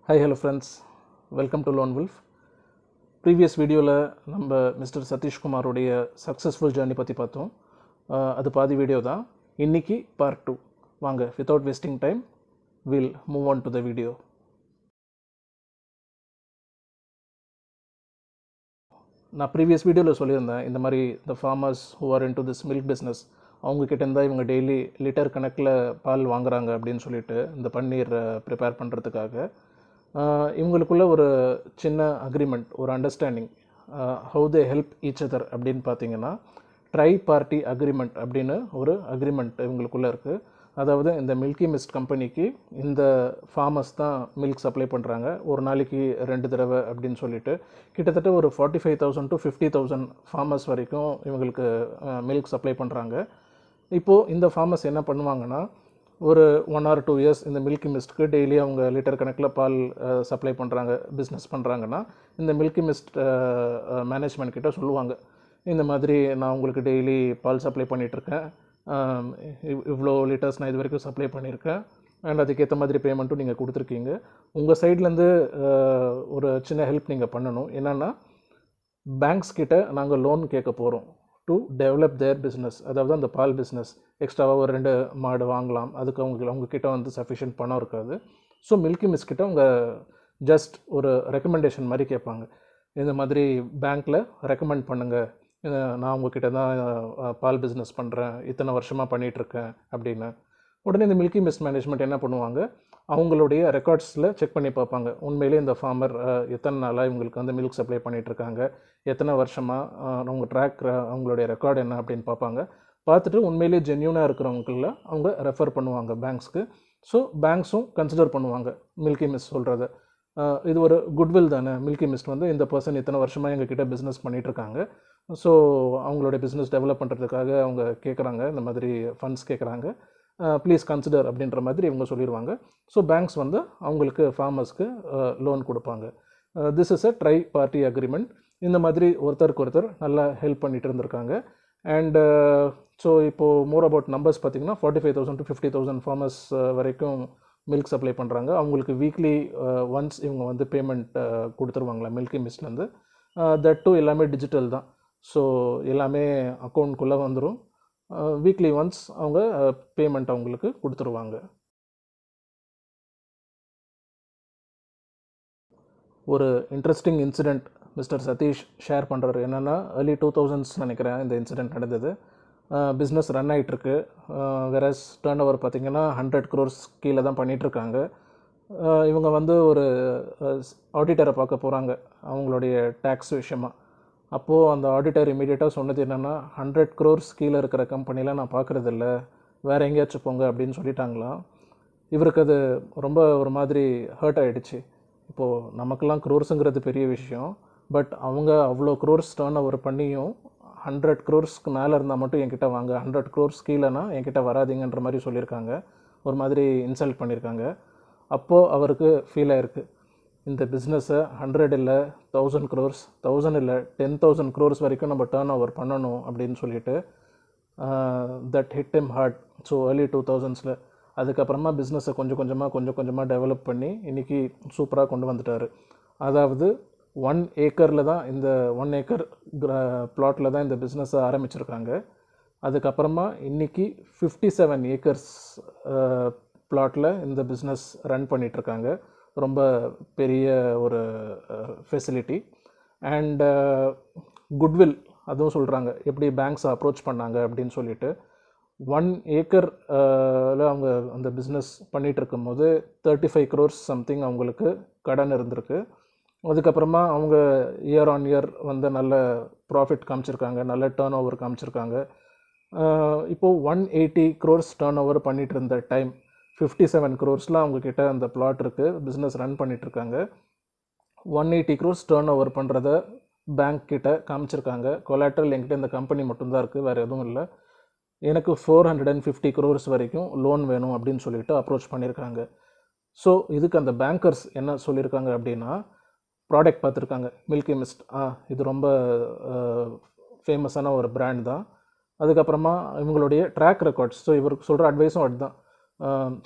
Hi, hello friends. Welcome to Lone Wolf. Previous video la நம்ம mister Satish குமாரோடைய successful journey பற்றி பார்த்தோம். அது பாதி வீடியோ தான். இன்னைக்கு பார்ட் 2. வாங்க, without wasting time we'll move on to the video. நான் ப்ரீவியஸ் வீடியோவில் சொல்லியிருந்தேன், இந்த மாதிரி இந்த farmers who are into this milk business அவங்கக்கிட்ட இருந்தால் இவங்க டெய்லி லிட்டர் கணக்கில் பால் வாங்குறாங்க அப்படின்னு சொல்லிட்டு இந்த பன்னீர் ப்ரிப்பேர் பண்ணுறதுக்காக இவங்களுக்குள்ள ஒரு சின்ன அக்ரிமெண்ட், ஒரு understanding, how they help each other அப்படின்னு பார்த்தீங்கன்னா ட்ரை பார்ட்டி அக்ரிமெண்ட் அப்படின்னு ஒரு அக்ரிமெண்ட் இவங்களுக்குள்ளே இருக்குது. அதாவது இந்த மில்கி மிஸ்ட் கம்பெனிக்கு இந்த ஃபார்மர்ஸ் தான் மில்க் சப்ளை பண்ணுறாங்க, ஒரு நாளைக்கு 2 தடவை அப்படின்னு சொல்லிட்டு கிட்டத்தட்ட ஒரு 45,000 to 50,000 ஃபார்மர்ஸ் வரைக்கும் இவங்களுக்கு மில்க் சப்ளை பண்ணுறாங்க. இப்போது இந்த ஃபார்மர்ஸ் என்ன பண்ணுவாங்கன்னா, ஒரு 1 or 2 years இந்த மில்கி மிஸ்ட்க்கு டெய்லி அவங்க லிட்டர் கணக்கில் பால் சப்ளை பண்ணுறாங்க, பிஸ்னஸ் பண்ணுறாங்கன்னா இந்த மில்கி மிஸ்ட் மேனேஜ்மெண்ட் கிட்ட சொல்லுவாங்க, இந்த மாதிரி நான் உங்களுக்கு டெய்லி பால் சப்ளை பண்ணிகிட்ருக்கேன், இவ்வளோ லிட்டர்ஸ் நான் இது வரைக்கும் சப்ளை பண்ணியிருக்கேன், அண்ட் அதுக்கேற்ற மாதிரி பேமெண்ட்டும் நீங்கள் கொடுத்துருக்கீங்க. உங்கள் சைட்லேருந்து ஒரு சின்ன ஹெல்ப் நீங்கள் பண்ணணும். என்னென்னா, பேங்க்ஸ் கிட்ட நாங்கள் லோன் கேட்க போகிறோம் டு டெவலப் தேர் பிஸ்னஸ். அதாவது அந்த பால் பிஸ்னஸ் எக்ஸ்ட்ராவாக ஒரு 2 மாடு வாங்கலாம், அதுக்கு அவங்கக்கிட்ட வந்து சஃபிஷியன்ட் பணம் இருக்காது. ஸோ மில்கி மிஸ் கிட்ட அவங்க ஜஸ்ட் ஒரு ரெக்கமெண்டேஷன் மாதிரி கேட்பாங்க, இந்த மாதிரி பேங்க்கில் ரெக்கமெண்ட் பண்ணுங்கள், நான் உங்ககிட்ட தான் பால் பிஸ்னஸ் பண்ணுறேன், இத்தனை வருஷமாக பண்ணிகிட்ருக்கேன் அப்படின்னு. உடனே இந்த மில்கி மிஸ்ட் மேனேஜ்மெண்ட் என்ன பண்ணுவாங்க, அவங்களுடைய ரெக்கார்ட்ஸில் செக் பண்ணி பார்ப்பாங்க, உண்மையிலே இந்த ஃபார்மர் எத்தனை நாளாக இவங்களுக்கு வந்து மில்க் சப்ளை பண்ணிகிட்ருக்காங்க, எத்தனை வருஷமாக அவங்க ட்ராக், அவங்களுடைய ரெக்கார்டு என்ன அப்படின்னு பார்ப்பாங்க. பார்த்துட்டு உண்மையிலே ஜென்யூனாக இருக்கிறவங்கள அவங்க ரெஃபர் பண்ணுவாங்க பேங்க்ஸ்க்கு. ஸோ பேங்க்ஸும் கன்சிடர் பண்ணுவாங்க மில்கி மிஸ்ட் சொல்கிறத. இது ஒரு குட்வில் தானே, மில்கி மிஸ்ட் வந்து இந்த பர்சன் இத்தனை வருஷமாக எங்ககிட்ட பிஸ்னஸ் பண்ணிகிட்ருக்காங்க, ஸோ அவங்களுடைய பிஸ்னஸ் டெவலப் பண்ணுறதுக்காக அவங்க கேட்குறாங்க, இந்த மாதிரி ஃபண்ட்ஸ் கேட்குறாங்க, ப்ளீஸ் கன்சிடர் அப்படின்ற மாதிரி இவங்க சொல்லிடுவாங்க. ஸோ பேங்க்ஸ் வந்து அவங்களுக்கு ஃபார்மர்ஸ்க்கு லோன் கொடுப்பாங்க. This is a try party agreement. இந்த மாதிரி ஒருத்தருக்கு ஒருத்தர் நல்லா ஹெல்ப் பண்ணிகிட்டு இருந்திருக்காங்க. அண்ட் ஸோ இப்போது மோர் அபவுட் நம்பர்ஸ் பார்த்திங்கன்னா 45,000 to 50,000 ஃபார்மர்ஸ் வரைக்கும் மில்க் சப்ளை பண்ணுறாங்க. அவங்களுக்கு வீக்லி ஒன்ஸ் இவங்க வந்து பேமெண்ட் கொடுத்துருவாங்களா மில்கி மிஸ்ட்லேருந்து. தட் டூ எல்லாமே டிஜிட்டல் தான். ஸோ எல்லாமே அக்கௌண்ட்குள்ளே வந்துடும். வீக்லி ஒன்ஸ் அவங்க பேமெண்ட் அவங்களுக்கு கொடுத்துருவாங்க. ஒரு interesting incident mister Satish share பண்ணுறாரு. என்னென்னா, early 2000s நினைக்கிறேன் இந்த இன்சிடெண்ட் நடந்தது. பிஸ்னஸ் ரன் ஆகிட்டுருக்கு. வேறஸ் டர்ன் ஓவர் பார்த்திங்கன்னா 100 crores கீழே தான் பண்ணிகிட்ருக்காங்க. இவங்க வந்து ஒரு ஆடிட்டரை பார்க்க போகிறாங்க அவங்களுடைய டேக்ஸ் விஷயமாக. அப்போது அந்த ஆடிட்டர் இமீடியட்டாக சொன்னது என்னென்னா, 100 crores கீழே இருக்கிற கம்பெனிலாம் நான் பார்க்குறதில்ல, வேறு எங்கேயாச்சும் போங்க அப்படின்னு சொல்லிட்டாங்களாம். இவருக்கு அது ரொம்ப ஒரு மாதிரி ஹர்ட் ஆகிடுச்சு. இப்போது நமக்கெல்லாம் க்ரோர்ஸுங்கிறது பெரிய விஷயம், பட் அவங்க அவ்வளோ க்ரோர்ஸ் டர்ன் ஓவர் பண்ணியும் 100 crores மேலே இருந்தால் மட்டும் என்கிட்ட வாங்க, 100 crores கீழேனா என்கிட்ட வராதிங்கன்ற மாதிரி சொல்லியிருக்காங்க. ஒரு மாதிரி இன்சல்ட் பண்ணியிருக்காங்க. அப்போது அவருக்கு ஃபீல் ஆகிருக்கு, இந்த பிஸ்னஸை 100 இல்லை 1000 crores, 1000 இல்லை 10,000 crores வரைக்கும் நம்ம டர்ன் ஓவர் பண்ணணும் அப்படின்னு சொல்லிட்டு that hit him hard. So early 2000s அதுக்கப்புறமா பிஸ்னஸை கொஞ்சம் கொஞ்சமாக டெவலப் பண்ணி இன்றைக்கி சூப்பராக கொண்டு வந்துட்டார். அதாவது 1 acre தான், இந்த 1 acre பிளாட்டில் தான் இந்த பிஸ்னஸை ஆரம்பிச்சிருக்காங்க. அதுக்கப்புறமா இன்றைக்கி 57 acres பிளாட்டில் இந்த பிஸ்னஸ் ரன் பண்ணிகிட்ருக்காங்க. ரொம்ப பெரிய ஒரு ஃபெசிலிட்டி. அண்ட் குட்வில் அதுவும் சொல்கிறாங்க, எப்படி பேங்க்ஸை அப்ரோச் பண்ணாங்க அப்படின்னு சொல்லிட்டு. 1 acre அவங்க அந்த பிஸ்னஸ் பண்ணிகிட்ருக்கும் போது 35 crores சம்திங் அவங்களுக்கு கடன் இருந்திருக்கு. அதுக்கப்புறமா அவங்க இயர் ஆன் இயர் வந்து நல்ல ப்ராஃபிட் காமிச்சிருக்காங்க, நல்ல டர்ன் ஓவர் காமிச்சிருக்காங்க. இப்போது 180 crores டர்ன் ஓவர் பண்ணிகிட்டு இருந்த டைம் 57 crores அவங்கக்கிட்ட அந்த பிளாட் இருக்குது, பிஸ்னஸ் ரன் பண்ணிகிட்ருக்காங்க. 180 crores டர்ன் ஓவர் பண்ணுறத பேங்க் கிட்ட காமிச்சிருக்காங்க. கொலாட்ரல் என்கிட்ட இந்த கம்பெனி மட்டும்தான் இருக்குது, வேறு எதுவும் இல்லை, எனக்கு 450 crores வரைக்கும் லோன் வேணும் அப்படின்னு சொல்லிட்டு அப்ரோச் பண்ணியிருக்காங்க. ஸோ இதுக்கு அந்த பேங்கர்ஸ் என்ன சொல்லியிருக்காங்க அப்படின்னா, ப்ராடக்ட் பார்த்துருக்காங்க, மில்கி மிஸ்ட், இது ரொம்ப ஃபேமஸான ஒரு பிராண்ட் தான். அதுக்கப்புறமா இவங்களுடைய ட்ராக் ரெக்கார்ட்ஸ், ஸோ இவருக்கு சொல்கிற அட்வைஸும் அதுதான்,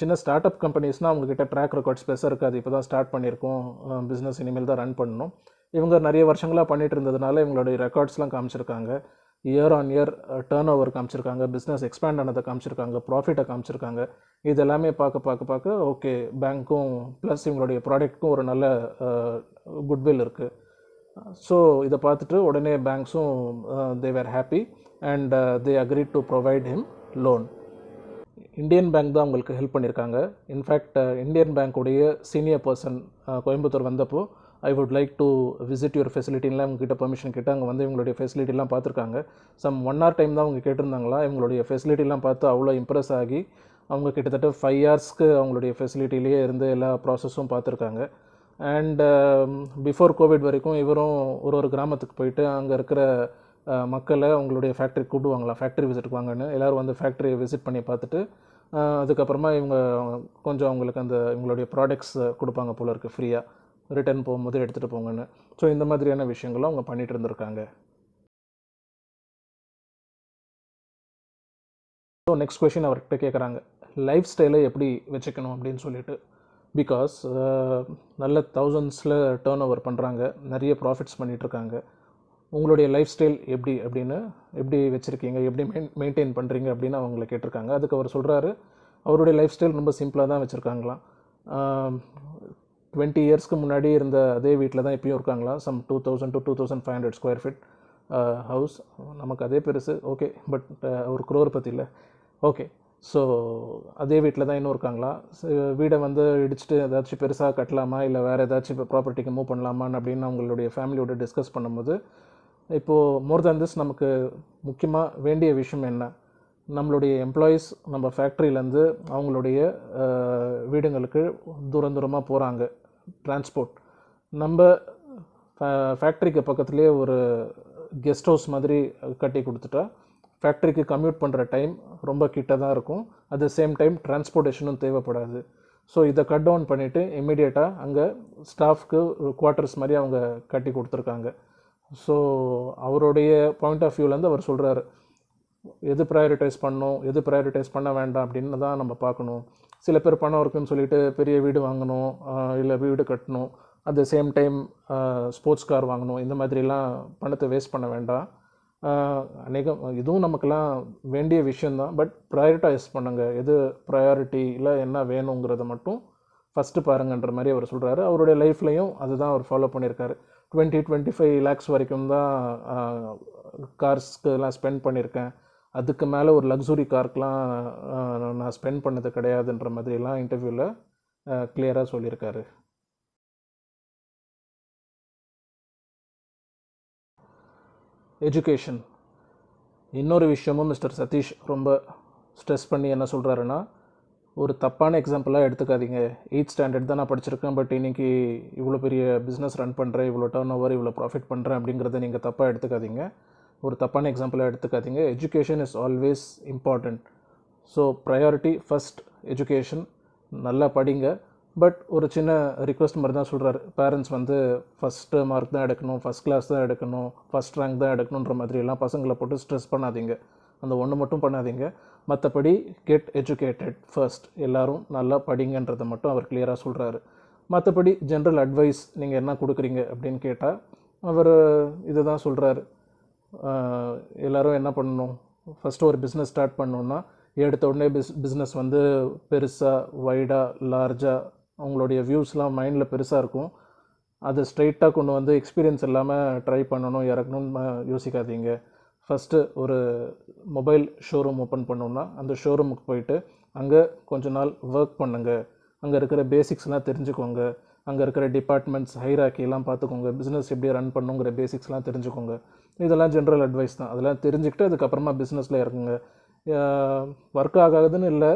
சின்ன ஸ்டார்ட் அப் கம்பெனிஸ்னால் அவங்கக்கிட்ட ட்ராக் ரெக்கார்ட்ஸ் பெருசாக இருக்காது. இப்போ தான் ஸ்டார்ட் பண்ணியிருக்கோம், பிஸ்னஸ் இனிமேல் தான் ரன் பண்ணணும். இவங்க நிறைய வருஷங்களாக பண்ணிகிட்டு இருந்ததுனால இவங்களுடைய ரெக்கார்ட்ஸ்லாம் காமிச்சிருக்காங்க. Year on year turn over காமிச்சிருக்காங்க, பிஸ்னஸ் எக்ஸ்பேண்ட் ஆனதை காமிச்சிருக்காங்க, ப்ராஃபிட்டை காமிச்சிருக்காங்க. இது எல்லாமே பார்க்க ஓகே, பேங்க்கும் ப்ளஸ் இவங்களுடைய ப்ராடக்ட்க்கும் ஒரு நல்ல குட்வில் இருக்குது. ஸோ இதை பார்த்துட்டு உடனே பேங்க்ஸும் they were happy and they agreed to provide him loan. Indian bank தான் அவங்களுக்கு ஹெல்ப் பண்ணியிருக்காங்க. இன்ஃபேக்ட் இந்தியன் பேங்க்குடைய சீனியர் பர்சன் கோயம்புத்தூர் வந்தப்போ I would like to visit your ஃபெசிலிட்டின்லாம் இவங்ககிட்ட பெர்மிஷன் கேட்டு அங்கே வந்து இவங்களுடைய ஃபெசிலிட்டிலாம் பார்த்துருக்காங்க. சம் 1 hour டைம் தான் அவங்க கேட்டிருந்தாங்களா. இவங்களுடைய ஃபெசிலிட்டிலாம் பார்த்து அவ்வளோ இம்ப்ரெஸ் ஆகி அவங்க கிட்டத்தட்ட 5 hours அவங்களுடைய ஃபெசிலிட்டிலேயே இருந்து எல்லா ப்ராசஸும் பார்த்துருக்காங்க. அண்ட் பிஃபோர் கோவிட் வரைக்கும் இவரும் ஒரு கிராமத்துக்கு போயிட்டு அங்கே இருக்கிற மக்களை அவங்களுடைய ஃபேக்ட்ரி கூப்பிடுவாங்களாம், ஃபேக்ட்ரி விசிட்டுக்கு வாங்கன்னு. எல்லோரும் வந்து ஃபேக்ட்ரியை விசிட் பண்ணி பார்த்துட்டு அதுக்கப்புறமா இவங்க கொஞ்சம் அவங்களுக்கு அந்த இவங்களுடைய ப்ராடக்ட்ஸ் கொடுப்பாங்க போல இருக்குது ஃப்ரீயாக, ரிட்டர்ன் போகும்போது எடுத்துகிட்டு போங்கன்னு. ஸோ இந்த மாதிரியான விஷயங்களும் அவங்க பண்ணிகிட்டு இருந்திருக்காங்க. ஸோ நெக்ஸ்ட் கொஷின் அவர்கிட்ட கேட்குறாங்க, லைஃப் ஸ்டைலை எப்படி வச்சுக்கணும் அப்படின்னு சொல்லிட்டு. பிகாஸ் நல்ல தௌசண்ட்ஸில் டர்ன் ஓவர் பண்ணுறாங்க, நிறைய ப்ராஃபிட்ஸ் பண்ணிகிட்ருக்காங்க. உங்களுடைய லைஃப் ஸ்டைல் எப்படி வச்சுருக்கீங்க, எப்படி மெயின்டைன் பண்ணுறீங்க அப்படின்னு அவங்கள கேட்டிருக்காங்க. அதுக்கு அவர் சொல்கிறாரு, அவருடைய லைஃப் ஸ்டைல் ரொம்ப சிம்பிளாக தான் வச்சுருக்காங்களாம். 20 yearsக்கு முன்னாடி இருந்த அதே வீட்டில் தான் இப்பயும் இருக்காங்களாம். Some 2000 to 2500 square feet house. நமக்கு அதே பெருசு, ஓகே, பட் ஒரு crore பற்றி இல்லை, ஓகே. ஸோ அதே வீட்டில் தான் இன்னும் இருக்காங்களா. வீடை வந்து இடிச்சுட்டு ஏதாச்சும் பெருசாக கட்டலாமா, இல்லை வேறு ஏதாச்சும் இப்போ ப்ராப்பர்ட்டிக்கு மூவ் பண்ணலாமான்னு அப்படின்னு அவங்களுடைய ஃபேமிலியோட டிஸ்கஸ் பண்ணும்போது, இப்போது மோர் தேன் திஸ் நமக்கு முக்கியமாக வேண்டிய விஷயம் என்ன, நம்மளுடைய எம்ப்ளாயீஸ் நம்ம ஃபேக்ட்ரியிலேருந்து அவங்களுடைய வீடுங்களுக்கு தூரமாக போகிறாங்க, டிரான்ஸ்போர்ட். நம்ம ஃபேக்ட்ரிக்கு பக்கத்துலேயே ஒரு கெஸ்ட் ஹவுஸ் மாதிரி கட்டி கொடுத்துட்டா ஃபேக்ட்ரிக்கு கம்யூட் பண்ணுற டைம் ரொம்ப கிட்ட தான் இருக்கும். அட் த சேம் டைம் டிரான்ஸ்போர்ட்டேஷனும் தேவைப்படாது. ஸோ இதை கட் டவுன் பண்ணிவிட்டு இம்மிடியேட்டாக அங்கே ஸ்டாஃப்க்கு குவார்ட்டர்ஸ் மாதிரி அவங்க கட்டி கொடுத்துருக்காங்க. ஸோ அவருடைய பாயிண்ட் ஆஃப் வியூலேருந்து அவர் சொல்கிறாரு, எது ப்ரையாரிட்டைஸ் பண்ணணும், எது ப்ரையாரிட்டைஸ் பண்ண வேண்டாம் அப்படின்னு தான் நம்ம பார்க்கணும். சில பேர் பணம் இருக்குன்னு சொல்லிட்டு பெரிய வீடு வாங்கணும், இல்லை வீடு கட்டணும், at the same time sports car வாங்கணும், இந்த மாதிரிலாம் பணத்தை வேஸ்ட் பண்ண வேண்டாம். இதுவும் நமக்கெல்லாம் வேண்டிய விஷயந்தான், பட் ப்ரையாரிட்டைஸ் பண்ணுங்கள், எது ப்ரையாரிட்டி இல்லை என்ன வேணுங்கிறத மட்டும் ஃபஸ்ட்டு பாருங்கன்ற மாதிரி அவர் சொல்கிறாரு. அவருடைய லைஃப்லையும் அதுதான் அவர் ஃபாலோ பண்ணியிருக்காரு. 20-25 lakhs வரைக்கும் தான் கார்ஸ்க்கு எல்லாம் ஸ்பெண்ட் பண்ணியிருக்கேன், அதுக்கு மேலே ஒரு லக்ஸுரி கார்க்கெலாம் நான் ஸ்பெண்ட் பண்ணது கிடையாதுன்ற மாதிரிலாம் இன்டர்வியூவில் கிளியராக சொல்லியிருக்காரு. எஜுகேஷன், இன்னொரு விஷயமும் மிஸ்டர் சதீஷ் ரொம்ப ஸ்ட்ரெஸ் பண்ணி என்ன சொல்கிறாருன்னா, ஒரு தப்பான எக்ஸாம்பிளாக எடுத்துக்காதீங்க. 8th standard தான் நான் படிச்சிருக்கேன், பட் இன்றைக்கி இவ்வளோ பெரிய பிஸ்னஸ் ரன் பண்ணுறேன், இவ்வளோ டர்ன் ஓவர், இவ்வளோ ப்ராஃபிட் பண்ணுறேன் அப்படிங்கிறத நீங்கள் தப்பாக எடுத்துக்காதீங்க, ஒரு தப்பான எக்ஸாம்பிளாக எடுத்துக்காதீங்க. Education is always important. So priority first education, நல்லா படிங்க. பட் ஒரு சின்ன ரிக்வெஸ்ட் மாதிரி தான் சொல்கிறாரு, பேரண்ட்ஸ் வந்து ஃபஸ்ட்டு மார்க் தான் எடுக்கணும், ஃபஸ்ட் கிளாஸ் தான் எடுக்கணும், ஃபஸ்ட் ரேங்க் தான் எடுக்கணுன்ற மாதிரிலாம் பசங்களை போட்டு ஸ்ட்ரெஸ் பண்ணாதீங்க. அந்த ஒன்று மட்டும் பண்ணாதீங்க. மற்றபடி கெட் எஜுகேட்டட் ஃபர்ஸ்ட், எல்லோரும் நல்லா படிங்கன்றதை மட்டும் அவர் கிளியராக சொல்கிறாரு. மற்றபடி ஜென்ரல் அட்வைஸ் நீங்கள் என்ன கொடுக்குறீங்க அப்படின்னு கேட்டால் அவர் இதை தான் சொல்கிறாரு, எல்லோரும் என்ன பண்ணணும், ஃபஸ்ட்டு ஒரு பிஸ்னஸ் ஸ்டார்ட் பண்ணணுன்னா எடுத்த உடனே பிஸ்னஸ் வந்து பெருசாக வைடாக லார்ஜாக அவங்களுடைய வியூஸ்லாம் மைண்டில் பெருசாக இருக்கும், அதை ஸ்ட்ரைட்டாக கொண்டு வந்து எக்ஸ்பீரியன்ஸ் இல்லாமல் ட்ரை பண்ணணும் இறக்கணும்னு யோசிக்காதீங்க. ஃபஸ்ட்டு ஒரு மொபைல் ஷோரூம் ஓப்பன் பண்ணோன்னா அந்த ஷோரூமுக்கு போயிட்டு அங்கே கொஞ்ச நாள் ஒர்க் பண்ணுங்கள், அங்கே இருக்கிற பேசிக்ஸ்லாம் தெரிஞ்சுக்கோங்க, அங்கே இருக்கிற டிபார்ட்மெண்ட்ஸ் ஹைராக்கிலாம் பார்த்துக்கோங்க, பிஸ்னஸ் எப்படி ரன் பண்ணுங்கிற பேசிக்ஸ்லாம் தெரிஞ்சுக்கோங்க. இதெல்லாம் ஜென்ரல் அட்வைஸ் தான். அதெல்லாம் தெரிஞ்சுக்கிட்டு அதுக்கப்புறமா பிஸ்னஸில் இறங்குங்க. ஒர்க் ஆகாதுன்னு இல்லை,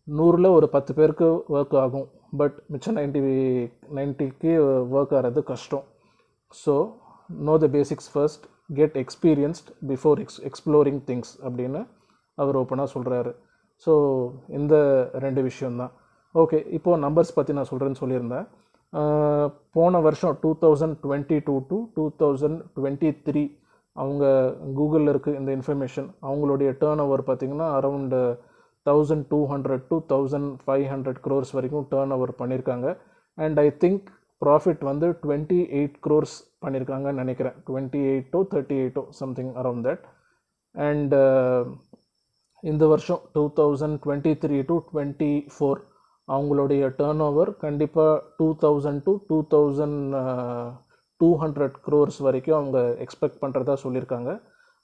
100ல் ஒரு 10 பேருக்கு ஒர்க் ஆகும், பட் மிச்சம் 90க்கு ஒர்க் ஆகிறது கஷ்டம். ஸோ நோ த basics first, get experienced before exploring things அப்படின்னு அவர் ஓப்பனாக சொல்கிறாரு. ஸோ இந்த 2 விஷயந்தான். ஓகே, இப்போது நம்பர்ஸ் பற்றி நான் சொல்கிறேன்னு சொல்லியிருந்தேன். போன வருஷம் 2022 to 2023 அவங்க கூகுளில் இருக்குது இந்த இன்ஃபர்மேஷன், அவங்களுடைய டர்ன் ஓவர் பார்த்திங்கன்னா அரவுண்டு 1200 to 1500 crores வரைக்கும் டேர்ன் ஓவர் பண்ணியிருக்காங்க. அண்ட் ஐ திங்க் ப்ராஃபிட் வந்து 28 crores பண்ணியிருக்காங்கன்னு நினைக்கிறேன். 28 38 சம்திங் அரவுண்ட் தட். அண்ட் இந்த வருஷம் 2023 to 24 அவங்களுடைய டேர்ன் ஓவர் கண்டிப்பாக 2000 to 2200 crores வரைக்கும் அவங்க எக்ஸ்பெக்ட் பண்ணுறதா சொல்லியிருக்காங்க.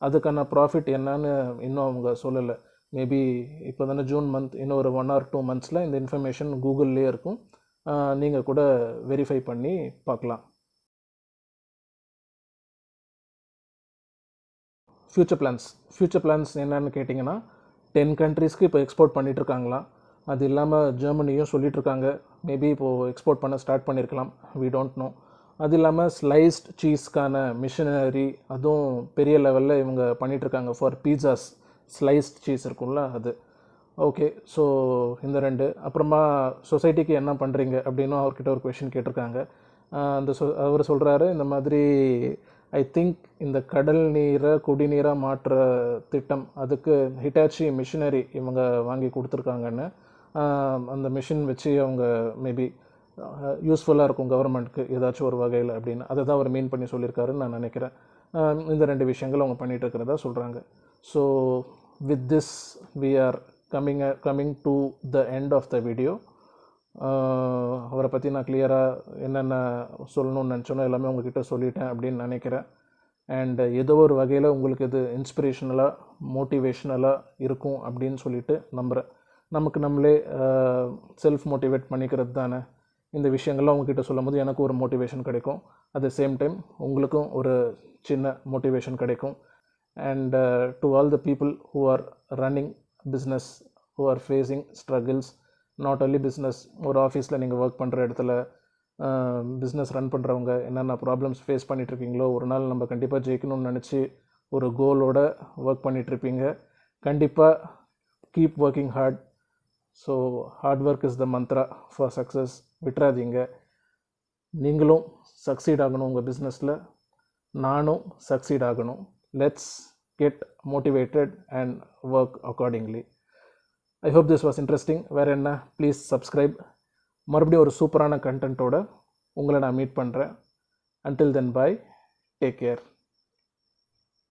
அதுக்கான ப்ராஃபிட் என்னன்னு இன்னும் அவங்க சொல்லலை. மேபி இப்போ தானே ஜூன் மந்த், இன்னும் ஒரு 1 or 2 monthஸில் இந்த இன்ஃபர்மேஷன் கூகுள்லேயே இருக்கும். நீங்கள் கூட வெரிஃபை பண்ணி பார்க்கலாம். ஃப்யூச்சர் பிளான்ஸ் என்னன்னு கேட்டிங்கன்னா 10 countries இப்போ எக்ஸ்போர்ட் பண்ணிகிட்ருக்காங்களாம். அது இல்லாமல் ஜெர்மனியும் சொல்லிகிட்ருக்காங்க மேபி இப்போது எக்ஸ்போர்ட் பண்ண ஸ்டார்ட் பண்ணியிருக்கலாம், வி டோன்ட் நோ. அது இல்லாமல் ஸ்லைஸ்ட் சீஸ்க்கான மிஷினரி அதுவும் பெரிய லெவலில் இவங்க பண்ணிகிட்ருக்காங்க ஃபார் பீட்சாஸ். ஸ்லைஸ்ட் சீஸ் இருக்கும்ல அது. ஓகே, ஸோ இந்த 2. அப்புறமா சொசைட்டிக்கு என்ன பண்ணுறீங்க அப்படின்னு அவர்கிட்ட ஒரு கொஷின் கேட்டிருக்காங்க. அவர் சொல்கிறாரு, இந்த மாதிரி ஐ திங்க் இந்த கடல் நீரை குடிநீராக மாற்றுற திட்டம், அதுக்கு ஹிட்டாச்சி மிஷினரி இவங்க வாங்கி கொடுத்துருக்காங்கன்னு. அந்த மிஷின் வச்சு அவங்க மேபி யூஸ்ஃபுல்லாக இருக்கும் கவர்மெண்ட்க்கு ஏதாச்சும் ஒரு வகையில் அப்படின்னு அதை தான் அவர் மீன் பண்ணி சொல்லியிருக்காருன்னு நான் நினைக்கிறேன். இந்த 2 விஷயங்கள் அவங்க பண்ணிகிட்டு இருக்கிறதா சொல்கிறாங்க. So with this we are coming to the end of the video. அவரை பற்றி நான் கிளியராக என்னென்ன சொல்லணும்னு நினச்சோன்னோ எல்லாமே உங்ககிட்ட சொல்லிட்டேன் அப்படின்னு நினைக்கிறேன். அண்ட் ஏதோ ஒரு வகையில் உங்களுக்கு இது இன்ஸ்பிரேஷனலாக மோட்டிவேஷ்னலாக இருக்கும் அப்படின்னு சொல்லிட்டு நம்புகிறேன். நமக்கு நம்மளே செல்ஃப் மோட்டிவேட் பண்ணிக்கிறது தானே. இந்த விஷயங்கள்லாம் உங்ககிட்ட சொல்லும் போது எனக்கு ஒரு மோட்டிவேஷன் கிடைக்கும், அட் த சேம் டைம் உங்களுக்கும் ஒரு சின்ன மோட்டிவேஷன் கிடைக்கும். And to all the people who are running business, who are facing struggles, not only business, ஒரு ஆஃபீஸில் நீங்கள் ஒர்க் பண்ணுற இடத்துல பிஸ்னஸ் ரன் பண்ணுறவங்க என்னென்ன ப்ராப்ளம்ஸ் ஃபேஸ் பண்ணிகிட்ருக்கீங்களோ, ஒரு நாள் நம்ம கண்டிப்பாக ஜெயிக்கணும்னு நினச்சி ஒரு கோலோட ஒர்க் பண்ணிகிட்ருப்பீங்க. கண்டிப்பாக keep working hard. So hard work is the Mantra for success. விட்டுறாதீங்க. நீங்களும் சக்சீட் ஆகணும் உங்கள் பிஸ்னஸில், நானும் சக்சீட் ஆகணும். Let's get motivated and work accordingly. I hope this was interesting. வேறு என்ன, ப்ளீஸ் சப்ஸ்கிரைப். மறுபடியும் ஒரு சூப்பரான கண்டென்ட்டோட உங்களை நான் மீட் பண்ணுறேன். அன்டில் தென், பாய், டேக் கேர்.